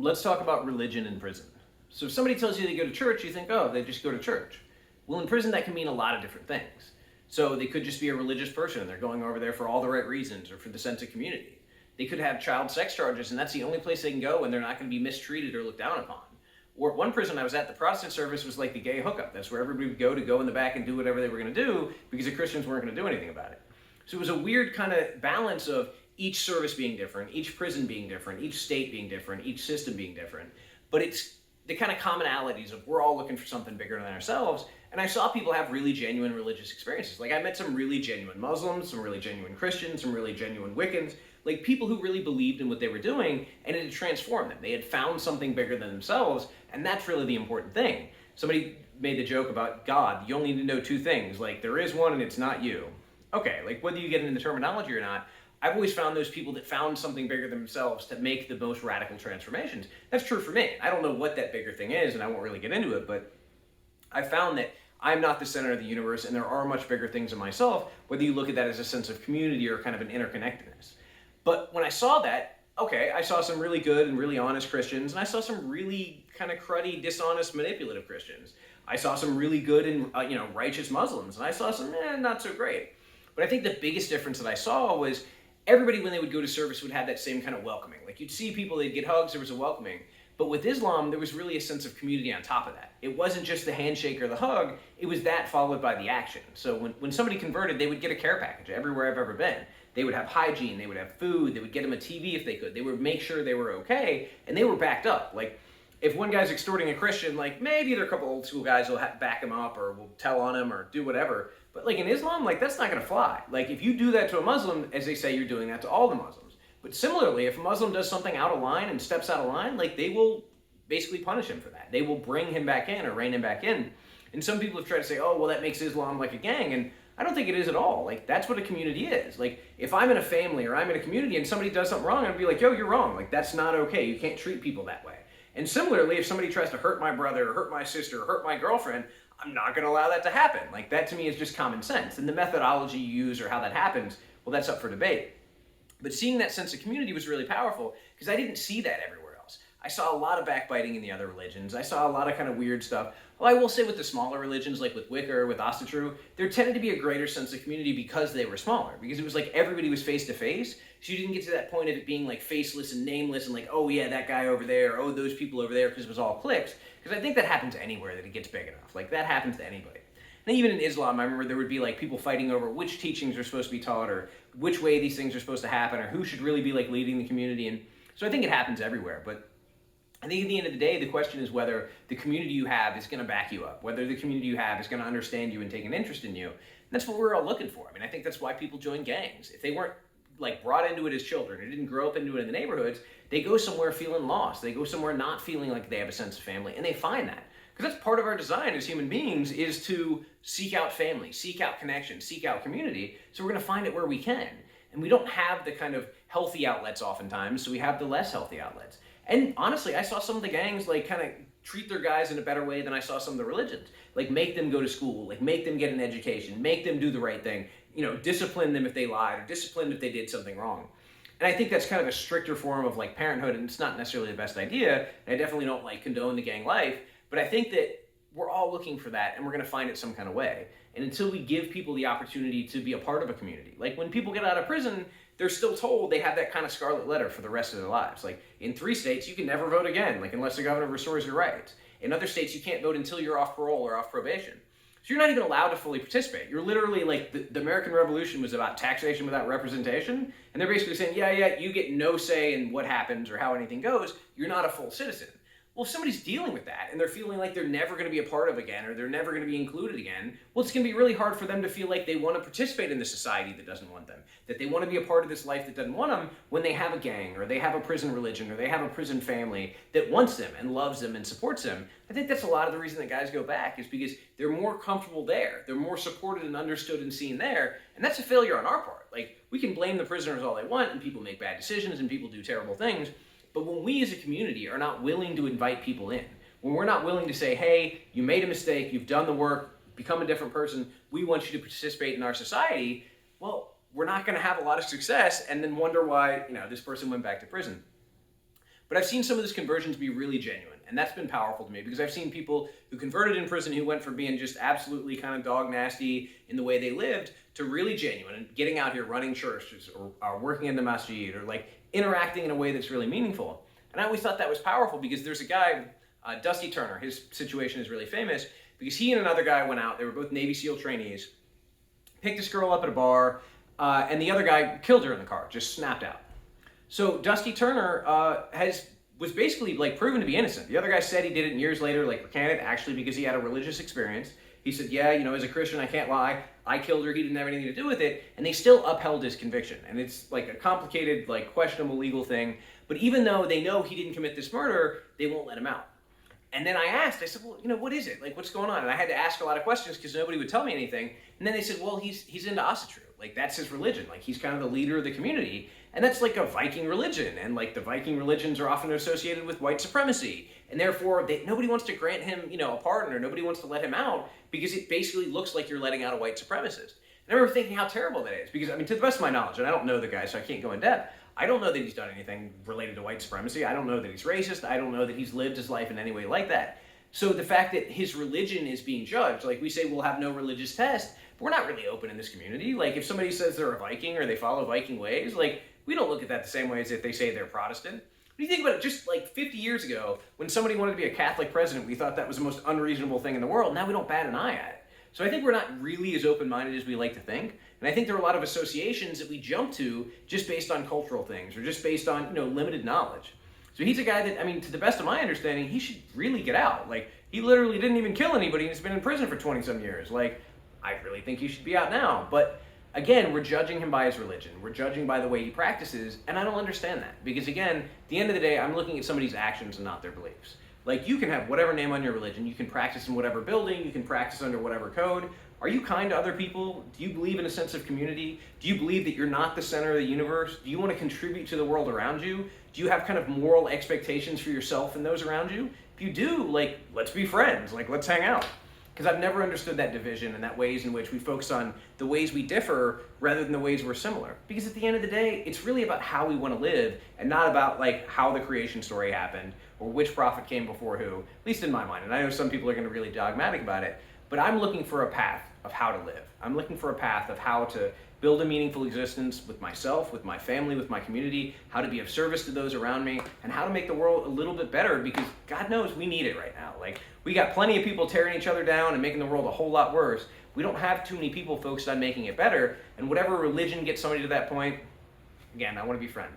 Let's talk about religion in prison. So if somebody tells you they go to church, you think, oh, they just go to church. Well, in prison, that can mean a lot of different things. So they could just be a religious person and they're going over there for all the right reasons or for the sense of community. They could have child sex charges and that's the only place they can go and they're not going to be mistreated or looked down upon. Or one prison I was at, the Protestant service was like the gay hookup. That's where everybody would go in the back and do whatever they were going to do because the Christians weren't going to do anything about it. So it was a weird kind of balance of each service being different, each prison being different, each state being different, each system being different. But it's the kind of commonalities of we're all looking for something bigger than ourselves. And I saw people have really genuine religious experiences. Like I met some really genuine Muslims, some really genuine Christians, some really genuine Wiccans, like people who really believed in what they were doing and it had transformed them. They had found something bigger than themselves, and that's really the important thing. Somebody made the joke about God. You only need to know two things, like there is one and it's not you. Okay, like whether you get into the terminology or not, I've always found those people that found something bigger than themselves to make the most radical transformations. That's true for me. I don't know what that bigger thing is, and I won't really get into it, but I found that I'm not the center of the universe, and there are much bigger things in myself, whether you look at that as a sense of community or kind of an interconnectedness. But when I saw that, okay, I saw some really good and really honest Christians, and I saw some really kind of cruddy, dishonest, manipulative Christians. I saw some really good and righteous Muslims, and I saw some not so great. But I think the biggest difference that I saw was everybody, when they would go to service, would have that same kind of welcoming. Like you'd see people, they'd get hugs, there was a welcoming. But with Islam, there was really a sense of community on top of that. It wasn't just the handshake or the hug, it was that followed by the action. So when somebody converted, they would get a care package everywhere I've ever been. They would have hygiene, they would have food, they would get them a TV if they could. They would make sure they were okay, and they were backed up. Like, if one guy's extorting a Christian, like maybe there are a couple old school guys who'll back him up or will tell on him or do whatever. But like in Islam, like that's not gonna fly. Like if you do that to a Muslim, as they say, you're doing that to all the Muslims. But similarly, if a Muslim does something out of line and steps out of line, like they will basically punish him for that. They will bring him back in or rein him back in. And some people have tried to say, oh, well, that makes Islam like a gang. And I don't think it is at all. Like, that's what a community is. Like, if I'm in a family or I'm in a community and somebody does something wrong, I'd be like, yo, you're wrong. Like, that's not okay. You can't treat people that way. And similarly, if somebody tries to hurt my brother or hurt my sister or hurt my girlfriend, I'm not going to allow that to happen. Like, that to me is just common sense. And the methodology you use or how that happens, well, that's up for debate. But seeing that sense of community was really powerful because I didn't see that everywhere else. I saw a lot of backbiting in the other religions. I saw a lot of kind of weird stuff. Well, I will say with the smaller religions, like with Wicca or with Asatru, there tended to be a greater sense of community because they were smaller. Because it was like everybody was face to face. So you didn't get to that point of it being like faceless and nameless and like, oh yeah, that guy over there, or oh, those people over there, because it was all cliques. Because I think that happens anywhere that it gets big enough. Like that happens to anybody. And even in Islam, I remember there would be like people fighting over which teachings are supposed to be taught or which way these things are supposed to happen or who should really be like leading the community. And so I think it happens everywhere. But I think at the end of the day, the question is whether the community you have is going to back you up, whether the community you have is going to understand you and take an interest in you. And that's what we're all looking for. I mean, I think that's why people join gangs. If they weren't like brought into it as children or didn't grow up into it in the neighborhoods, they go somewhere feeling lost. They go somewhere not feeling like they have a sense of family, and they find that. Because that's part of our design as human beings is to seek out family, seek out connection, seek out community. So we're going to find it where we can. And we don't have the kind of healthy outlets oftentimes, so we have the less healthy outlets. And honestly, I saw some of the gangs like kind of treat their guys in a better way than I saw some of the religions. Like make them go to school, like make them get an education, make them do the right thing, discipline them if they lied or discipline if they did something wrong. And I think that's kind of a stricter form of like parenthood, and it's not necessarily the best idea. And I definitely don't like condone the gang life, but I think that we're all looking for that and we're going to find it some kind of way. And until we give people the opportunity to be a part of a community, like when people get out of prison, they're still told they have that kind of scarlet letter for the rest of their lives. Like in 3 states, you can never vote again, like unless the governor restores your rights. In other states, you can't vote until you're off parole or off probation. So you're not even allowed to fully participate. You're literally like, the American Revolution was about taxation without representation. And they're basically saying, yeah, you get no say in what happens or how anything goes. You're not a full citizen. Well, if somebody's dealing with that and they're feeling like they're never going to be a part of again or they're never going to be included again, well, it's going to be really hard for them to feel like they want to participate in the society that doesn't want them, that they want to be a part of this life that doesn't want them when they have a gang or they have a prison religion or they have a prison family that wants them and loves them and supports them. I think that's a lot of the reason that guys go back is because they're more comfortable there. They're more supported and understood and seen there. And that's a failure on our part. Like, we can blame the prisoners all they want and people make bad decisions and people do terrible things. But when we as a community are not willing to invite people in, when we're not willing to say, hey, you made a mistake, you've done the work, become a different person, we want you to participate in our society, well, we're not going to have a lot of success and then wonder why, this person went back to prison. But I've seen some of those conversions be really genuine, and that's been powerful to me because I've seen people who converted in prison who went from being just absolutely kind of dog nasty in the way they lived to really genuine and getting out here running churches or working in the masjid or like interacting in a way that's really meaningful. And I always thought that was powerful because there's a guy, Dusty Turner, his situation is really famous because he and another guy went out, they were both Navy SEAL trainees, picked this girl up at a bar, and the other guy killed her in the car, just snapped out. So Dusty Turner was basically like proven to be innocent. The other guy said he did it, and years later like recanted, actually because he had a religious experience. He said, yeah, as a Christian, I can't lie. I killed her. He didn't have anything to do with it. And they still upheld his conviction. And it's like a complicated, like questionable legal thing. But even though they know he didn't commit this murder, they won't let him out. And then I said, well, what is it? Like, what's going on? And I had to ask a lot of questions because nobody would tell me anything. And then they said, well, he's into Asatru. Like, that's his religion. Like, he's kind of the leader of the community. And that's like a Viking religion. And like the Viking religions are often associated with white supremacy. And therefore, nobody wants to grant him, a pardon, or nobody wants to let him out because it basically looks like you're letting out a white supremacist. And I remember thinking how terrible that is because, to the best of my knowledge, and I don't know the guy, so I can't go in depth, I don't know that he's done anything related to white supremacy. I don't know that he's racist. I don't know that he's lived his life in any way like that. So the fact that his religion is being judged, like we say we'll have no religious test, but we're not really open in this community. Like if somebody says they're a Viking or they follow Viking ways, like we don't look at that the same way as if they say they're Protestant. When you think about it, just like 50 years ago, when somebody wanted to be a Catholic president, we thought that was the most unreasonable thing in the world. Now we don't bat an eye at it. So I think we're not really as open-minded as we like to think. And I think there are a lot of associations that we jump to just based on cultural things or just based on, limited knowledge. So he's a guy that, to the best of my understanding, he should really get out. Like, he literally didn't even kill anybody and he's been in prison for 20-some years. Like, I really think he should be out now. But again, we're judging him by his religion. We're judging by the way he practices, and I don't understand that. Because again, at the end of the day, I'm looking at somebody's actions and not their beliefs. Like, you can have whatever name on your religion, you can practice in whatever building, you can practice under whatever code. Are you kind to other people? Do you believe in a sense of community? Do you believe that you're not the center of the universe? Do you want to contribute to the world around you? Do you have kind of moral expectations for yourself and those around you? If you do, like, let's be friends, like, let's hang out. Because I've never understood that division and that ways in which we focus on the ways we differ rather than the ways we're similar. Because at the end of the day, it's really about how we want to live and not about like how the creation story happened or which prophet came before who, at least in my mind. And I know some people are going to be really dogmatic about it, but I'm looking for a path of how to live. I'm looking for a path of how to build a meaningful existence with myself, with my family, with my community, how to be of service to those around me, and how to make the world a little bit better because God knows we need it right now. Like, we got plenty of people tearing each other down and making the world a whole lot worse. We don't have too many people focused on making it better, and whatever religion gets somebody to that point, again, I want to be friends.